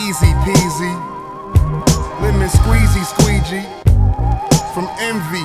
Easy peasy, lemon squeezy squeegee. From envy,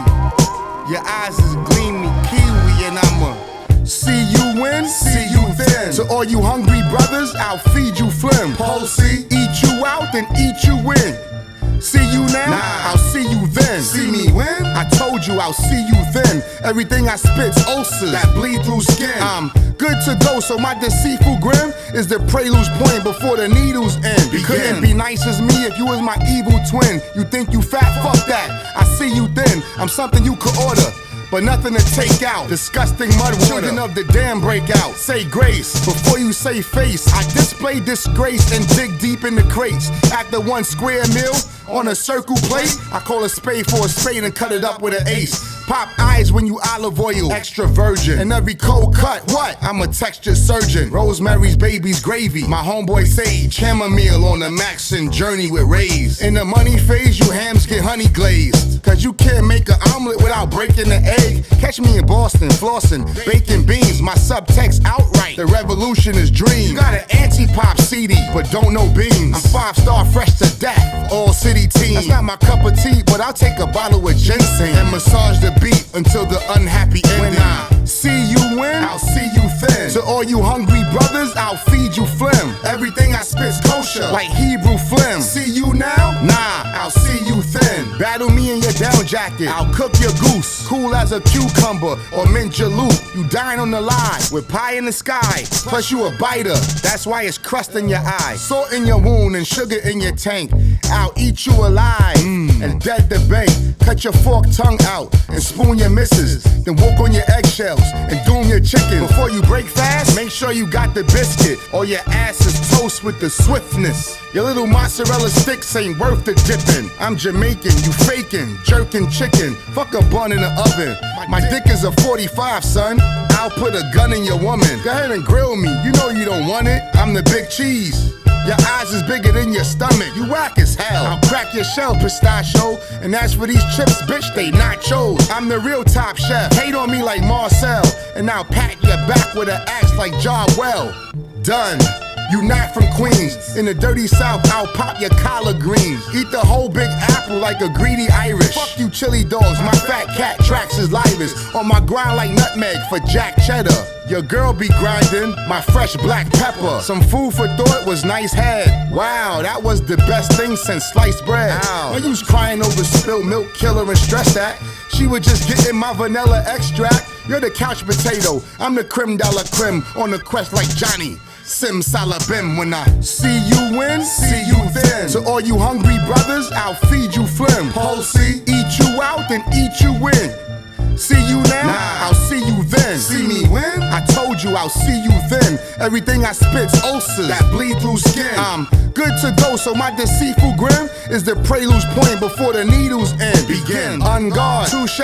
your eyes is gleamy, kiwi, and I'ma see you win, see you then. To all you hungry brothers, I'll feed you phlegm. Pulsey, eat you out, then eat you in. See you now, I'll see you then. See me when? I told you I'll see you then. Everything I spit's ulcers that bleed through skin. I'm good to go, so my deceitful grin is the prelude's point before the needles end. You couldn't be nice as me if you was my evil twin. You think you fat? Fuck that. I see you then. I'm something you could order, but nothing to take out. Disgusting mud water. Children of the dam break out. Say grace before you say face. I display disgrace and dig deep in the crates. After one square meal on a circle plate, I call a spade for a spade and cut it up with an ace. Pop eyes when you olive oil, extra virgin. And every cold cut, what? I'm a texture surgeon. Rosemary's Baby's gravy. My homeboy Sage, chamomile on the Maxon journey with Rays. In the money phase, you hams get honey glazed. Cause you can't make an omelet without breaking the egg. Catch me in Boston, flossing, baking beans. My subtext outright, the revolution is dream. You got an anti-pop CD, but don't know beans. I'm 5-star fresh to death, all city team. That's not my cup of tea, but I'll take a bottle of ginseng and massage the beat until the unhappy ending. When I see you win, I'll see you thin. To all you hungry brothers, I'll feed you phlegm. Everything I spit's kosher, like Hebrew phlegm. See you now? Nah, I'll see you thin. Battle me in your down jacket, I'll cook your goose. Cool as a cucumber or mint jaloo. You dine on the lie with pie in the sky. Plus you a biter, that's why it's crust in your eye. Salt in your wound and sugar in your tank. I'll eat you alive and dead the bank. Cut your forked tongue out and spoon your misses. Then walk on your eggshells and doom your chicken. Before you break fast, make sure you got the biscuit, or your ass is toast with the swiftness. Your little mozzarella sticks ain't worth the dipping. I'm Jamaican, you faking, jerking chicken. Fuck a bun in the oven. My dick is a 45, son. I'll put a gun in your woman. Go ahead and grill me, you know you don't want it. I'm the big cheese. Your eyes is bigger than your stomach, you whack as hell. I'll crack your shell, pistachio. And as for these chips, bitch, they nachos. I'm the real top chef, hate on me like Marcel. And I'll pat your back with an axe like John Well. Done. You not from Queens. In the dirty South, I'll pop your collard greens. Eat the whole big apple like a greedy Irish. Fuck you chili dogs, my fat cat tracks his livest. On my grind like nutmeg for Jack Cheddar. Your girl be grinding my fresh black pepper. Some food for thought was nice head. Wow, that was the best thing since sliced bread. Ow. When you was crying over spilled milk, killer and stress that. She was just getting my vanilla extract. You're the couch potato, I'm the creme de la creme. On the quest like Johnny Sim Salabim. When I see you win, see you then. To all you hungry brothers, I'll feed you phlegm. Pulsey, eat you out, then eat you in. See you now, I'll see you then. See me when? I told you I'll see you then. Everything I spit's ulcers that bleed through skin. I'm good to go, so my deceitful grin is the prelude's point before the needles end. Begin, on guard, touche,